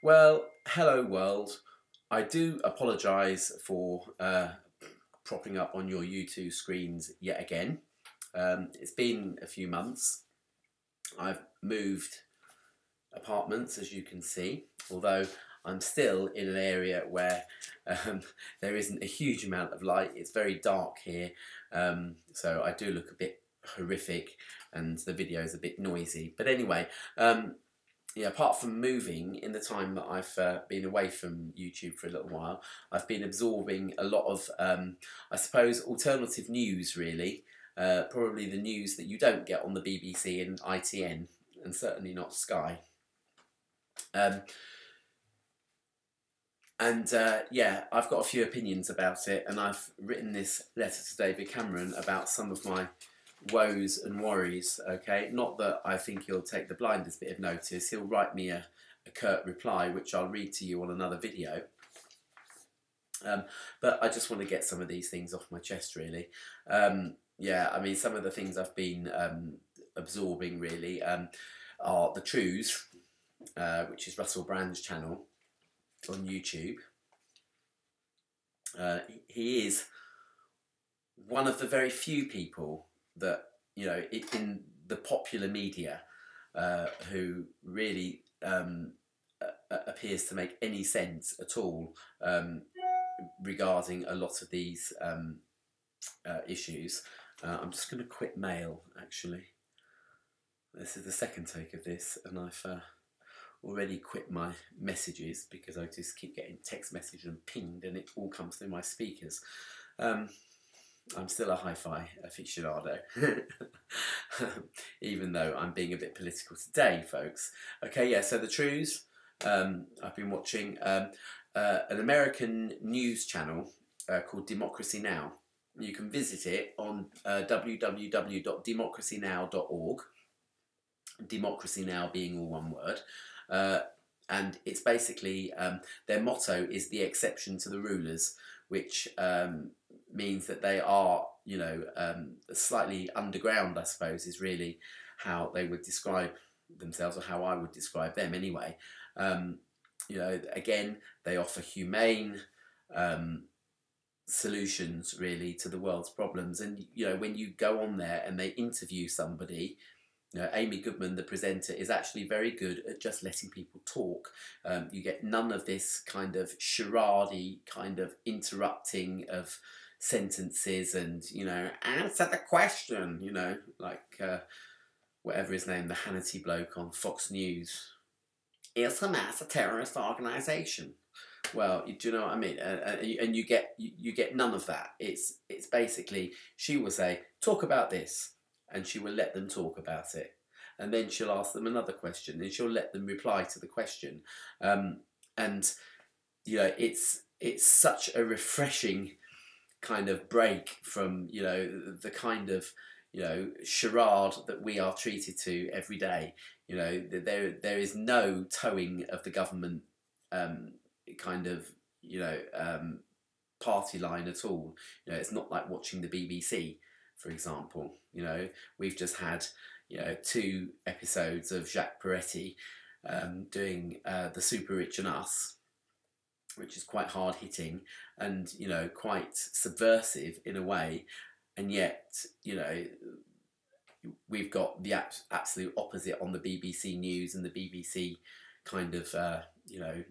Well, hello world. I do apologise for propping up on your YouTube screens yet again. It's been a few months. I've moved apartments, as you can see, although I'm still in an area where there isn't a huge amount of light. It's very dark here, so I do look a bit horrific and the video is a bit noisy. But anyway, yeah, apart from moving, in the time that I've been away from YouTube for a little while, I've been absorbing a lot of, I suppose, alternative news, really. Probably the news that you don't get on the BBC and ITN, and certainly not Sky. Yeah, I've got a few opinions about it, and I've written this letter to David Cameron about some of my woes and worries. Okay, not that I think he'll take the blindest bit of notice. He'll write me a curt reply, which I'll read to you on another video. But I just want to get some of these things off my chest, really. Yeah, I mean, some of the things I've been absorbing, really, are the Truths, which is Russell Brand's channel on YouTube. He is one of the very few people that, you know, in the popular media who really appears to make any sense at all regarding a lot of these issues. I'm just going to quit mail, actually. This is the second take of this, and I've already quit my messages because I just keep getting text message and pinged, and it all comes through my speakers. I'm still a hi-fi aficionado, even though I'm being a bit political today, folks. Okay, yeah, so the Truths, I've been watching an American news channel called Democracy Now! You can visit it on www.democracynow.org, Democracy Now! Being all one word. And it's basically, their motto is the exception to the rulers, which means that they are, you know, slightly underground, I suppose, is really how they would describe themselves, or how I would describe them anyway. You know, again, they offer humane solutions, really, to the world's problems. And, you know, when you go on there and they interview somebody, you know, Amy Goodman, the presenter, is actually very good at just letting people talk. You get none of this kind of charade kind of interrupting of sentences and, you know, answer the question, you know, like whatever his name, the Hannity bloke on Fox News. Is Hamas a terrorist organisation? Well, do you know what I mean? And you get none of that. It's basically, she will say, talk about this, and she will let them talk about it, and then she'll ask them another question, and she'll let them reply to the question. And you know, it's such a refreshing kind of break from, you know, the kind of, you know, charade that we are treated to every day. You know, there is no towing of the government kind of, you know, party line at all. You know, it's not like watching the BBC, for example. You know, we've just had, you know, 2 episodes of Jacques Peretti doing The Super Rich and Us, which is quite hard hitting and, you know, quite subversive in a way, and yet, you know, we've got the absolute opposite on the BBC News and the BBC kind of you know,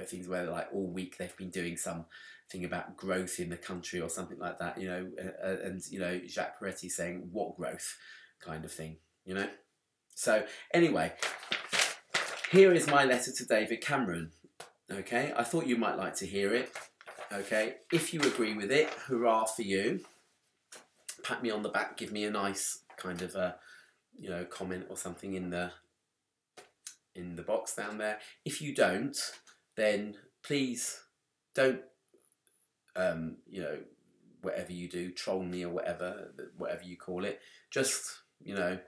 things where, like, all week they've been doing something about growth in the country or something like that, you know, and, you know, Jacques Peretti saying, what growth, kind of thing, you know. So anyway, here is my letter to David Cameron. Okay, I thought you might like to hear it. Okay, if you agree with it, hurrah for you. Pat me on the back, give me a nice kind of you know, comment or something in the box down there. If you don't, then please don't you know, whatever you do, troll me or whatever you call it. Just, you know,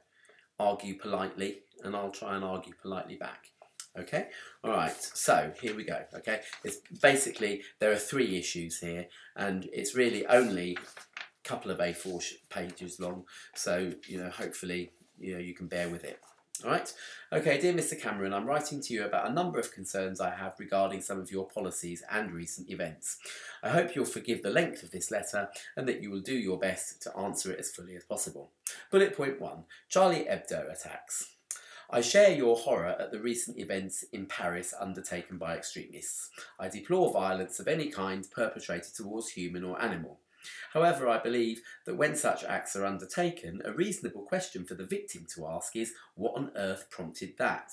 argue politely, and I'll try and argue politely back. Okay, all right, so here we go. Okay, it's basically, there are 3 issues here, and it's really only a couple of A4 pages long, so, you know, hopefully, you know, you can bear with it. Alright, okay, dear Mr. Cameron, I'm writing to you about a number of concerns I have regarding some of your policies and recent events. I hope you'll forgive the length of this letter and that you will do your best to answer it as fully as possible. Bullet point 1. Charlie Hebdo attacks. I share your horror at the recent events in Paris undertaken by extremists. I deplore violence of any kind perpetrated towards human or animal. However, I believe that when such acts are undertaken, a reasonable question for the victim to ask is, what on earth prompted that?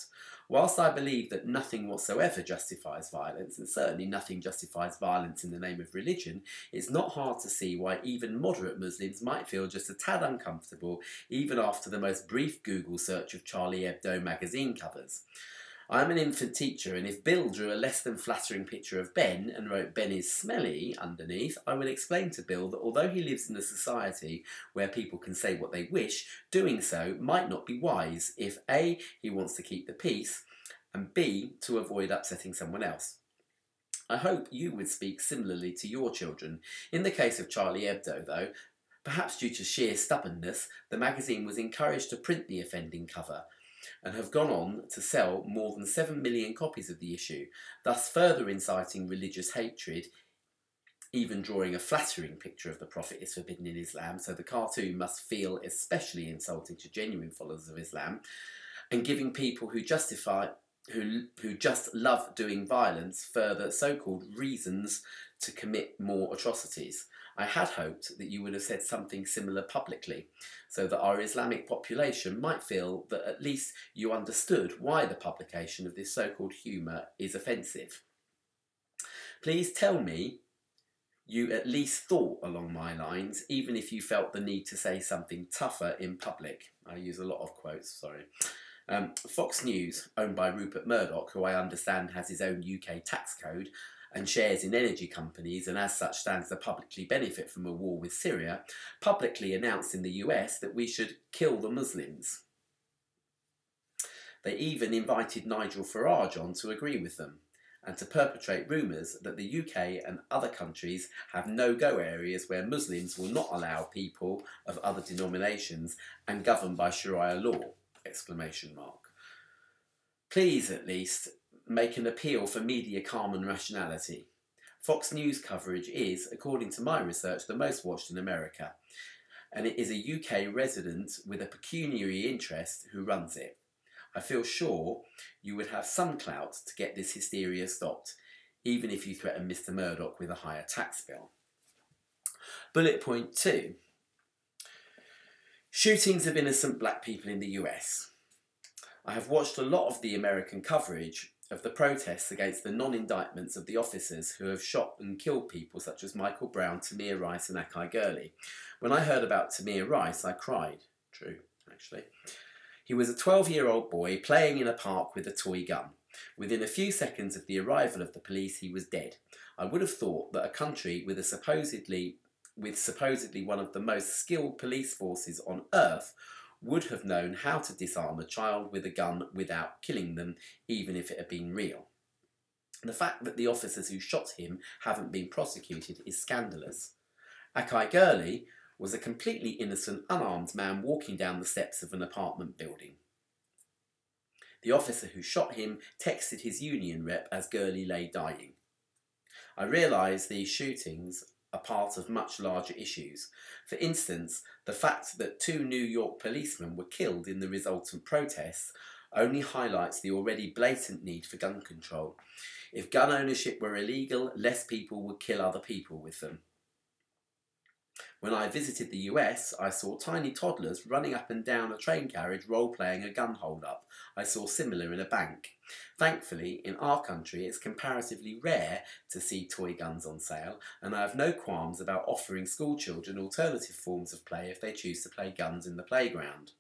Whilst I believe that nothing whatsoever justifies violence, and certainly nothing justifies violence in the name of religion, it's not hard to see why even moderate Muslims might feel just a tad uncomfortable even after the most brief Google search of Charlie Hebdo magazine covers. I'm an infant teacher, and if Bill drew a less than flattering picture of Ben and wrote "Ben is smelly" underneath, I would explain to Bill that although he lives in a society where people can say what they wish, doing so might not be wise if A, he wants to keep the peace, and B, to avoid upsetting someone else. I hope you would speak similarly to your children. In the case of Charlie Hebdo, though, perhaps due to sheer stubbornness, the magazine was encouraged to print the offending cover, and have gone on to sell more than 7 million copies of the issue, thus further inciting religious hatred. Even drawing a flattering picture of the Prophet is forbidden in Islam, so the cartoon must feel especially insulting to genuine followers of Islam, and giving people who just love doing violence further so-called reasons to commit more atrocities. I had hoped that you would have said something similar publicly, so that our Islamic population might feel that at least you understood why the publication of this so-called humour is offensive. Please tell me you at least thought along my lines, even if you felt the need to say something tougher in public. I use a lot of quotes, sorry. Fox News, owned by Rupert Murdoch, who I understand has his own UK tax code and shares in energy companies and as such stands to publicly benefit from a war with Syria, publicly announced in the US that we should kill the Muslims. They even invited Nigel Farage on to agree with them and to perpetrate rumours that the UK and other countries have no-go areas where Muslims will not allow people of other denominations and govern by Sharia law! Exclamation mark. Please, at least, make an appeal for media calm and rationality. Fox News coverage is, according to my research, the most watched in America, and it is a UK resident with a pecuniary interest who runs it. I feel sure you would have some clout to get this hysteria stopped, even if you threaten Mr. Murdoch with a higher tax bill. Bullet point 2. Shootings of innocent black people in the US. I have watched a lot of the American coverage of the protests against the non-indictments of the officers who have shot and killed people such as Michael Brown, Tamir Rice and Akai Gurley. When I heard about Tamir Rice, I cried. True, actually. He was a 12-year-old boy playing in a park with a toy gun. Within a few seconds of the arrival of the police, he was dead. I would have thought that a country with supposedly one of the most skilled police forces on earth would have known how to disarm a child with a gun without killing them, even if it had been real. The fact that the officers who shot him haven't been prosecuted is scandalous. Akai Gurley was a completely innocent, unarmed man walking down the steps of an apartment building. The officer who shot him texted his union rep as Gurley lay dying. I realise these shootings are part of much larger issues. For instance, the fact that 2 New York policemen were killed in the resultant protests only highlights the already blatant need for gun control. If gun ownership were illegal, less people would kill other people with them. When I visited the US, I saw tiny toddlers running up and down a train carriage role-playing a gun hold-up. I saw similar in a bank. Thankfully, in our country, it's comparatively rare to see toy guns on sale, and I have no qualms about offering school children alternative forms of play if they choose to play guns in the playground.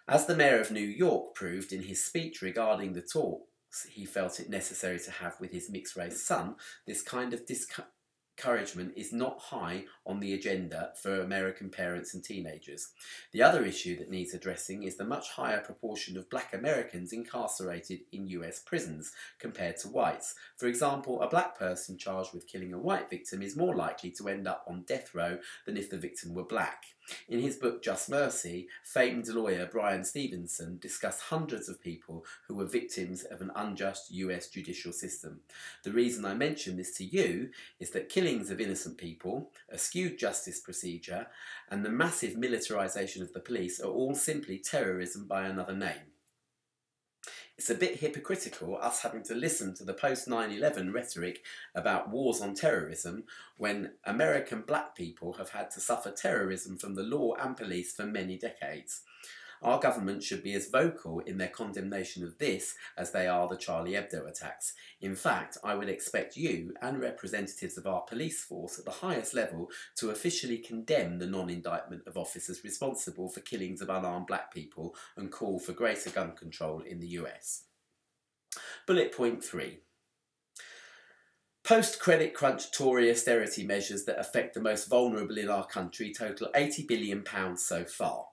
As the Mayor of New York proved in his speech regarding the talks he felt it necessary to have with his mixed-race son, this kind of encouragement is not high on the agenda for American parents and teenagers. The other issue that needs addressing is the much higher proportion of black Americans incarcerated in US prisons compared to whites. For example, a black person charged with killing a white victim is more likely to end up on death row than if the victim were black. In his book Just Mercy, famed lawyer Brian Stevenson discussed hundreds of people who were victims of an unjust US judicial system. The reason I mention this to you is that killings of innocent people, a skewed justice procedure, and the massive militarisation of the police are all simply terrorism by another name. It's a bit hypocritical us having to listen to the post-9/11 rhetoric about wars on terrorism when American black people have had to suffer terrorism from the law and police for many decades. Our government should be as vocal in their condemnation of this as they are the Charlie Hebdo attacks. In fact, I would expect you and representatives of our police force at the highest level to officially condemn the non-indictment of officers responsible for killings of unarmed black people and call for greater gun control in the US. Bullet point 3. Post-credit crunch Tory austerity measures that affect the most vulnerable in our country total £80 billion so far.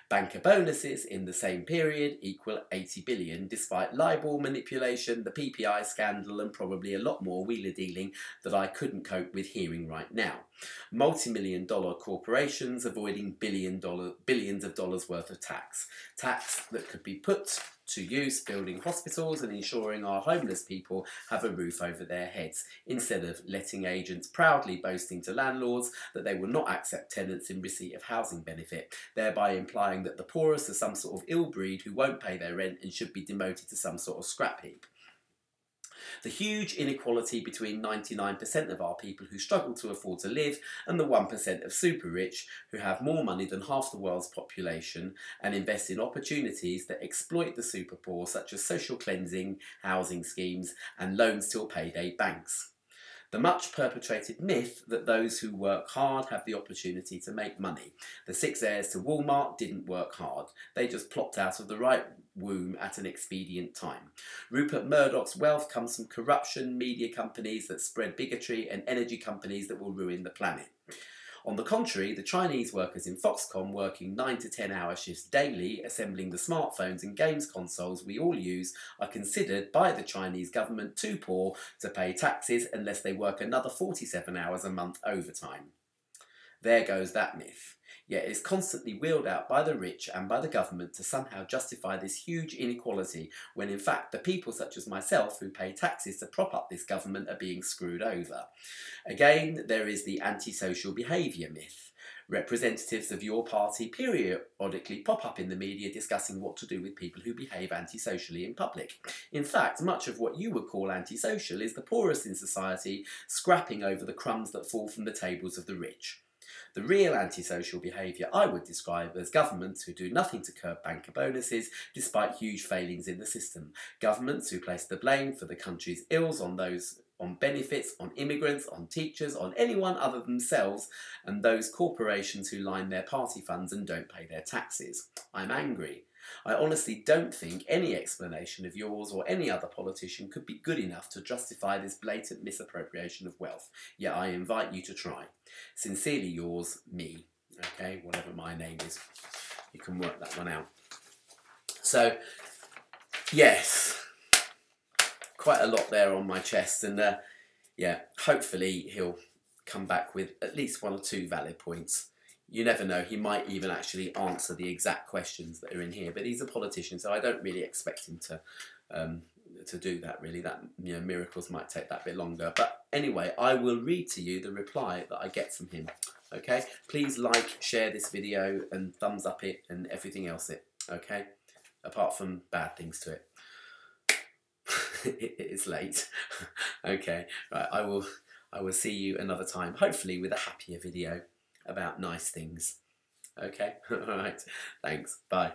Banker bonuses in the same period equal 80 billion, despite libel manipulation, the PPI scandal and probably a lot more wheeler dealing that I couldn't cope with hearing right now. Multi-million-dollar corporations avoiding billions of dollars worth of tax. Tax that could be put to use building hospitals and ensuring our homeless people have a roof over their heads, instead of letting agents proudly boasting to landlords that they will not accept tenants in receipt of housing benefit, thereby implying that the poorest are some sort of ill breed who won't pay their rent and should be demoted to some sort of scrap heap. The huge inequality between 99% of our people who struggle to afford to live and the 1% of super rich who have more money than half the world's population and invest in opportunities that exploit the super poor, such as social cleansing, housing schemes and loans till payday banks. The much perpetrated myth that those who work hard have the opportunity to make money. The 6 heirs to Walmart didn't work hard. They just plopped out of the right womb at an expedient time. Rupert Murdoch's wealth comes from corruption, media companies that spread bigotry and energy companies that will ruin the planet. On the contrary, the Chinese workers in Foxconn working 9 to 10 hour shifts daily, assembling the smartphones and games consoles we all use, are considered by the Chinese government too poor to pay taxes unless they work another 47 hours a month overtime. There goes that myth. Yet it's constantly wheeled out by the rich and by the government to somehow justify this huge inequality, when in fact the people such as myself who pay taxes to prop up this government are being screwed over. Again, there is the antisocial behaviour myth. Representatives of your party periodically pop up in the media discussing what to do with people who behave antisocially in public. In fact, much of what you would call antisocial is the poorest in society scrapping over the crumbs that fall from the tables of the rich. The real antisocial behaviour I would describe as governments who do nothing to curb banker bonuses despite huge failings in the system. Governments who place the blame for the country's ills on those on benefits, on immigrants, on teachers, on anyone other than themselves, and those corporations who line their party funds and don't pay their taxes. I'm angry. I honestly don't think any explanation of yours or any other politician could be good enough to justify this blatant misappropriation of wealth, yet I invite you to try. Sincerely yours, me. Okay, whatever my name is. You can work that one out. So, yes, quite a lot there on my chest, and yeah, hopefully he'll come back with at least 1 or 2 valid points. You never know, he might even actually answer the exact questions that are in here, but he's a politician, so I don't really expect him to do that, really. That, you know, miracles might take that bit longer. But anyway, I will read to you the reply that I get from him, okay? Please like, share this video, and thumbs up it, and everything else okay? Apart from bad things to it. It is late. Okay, right, I will see you another time, hopefully with a happier video about nice things. Okay, all right, thanks, bye.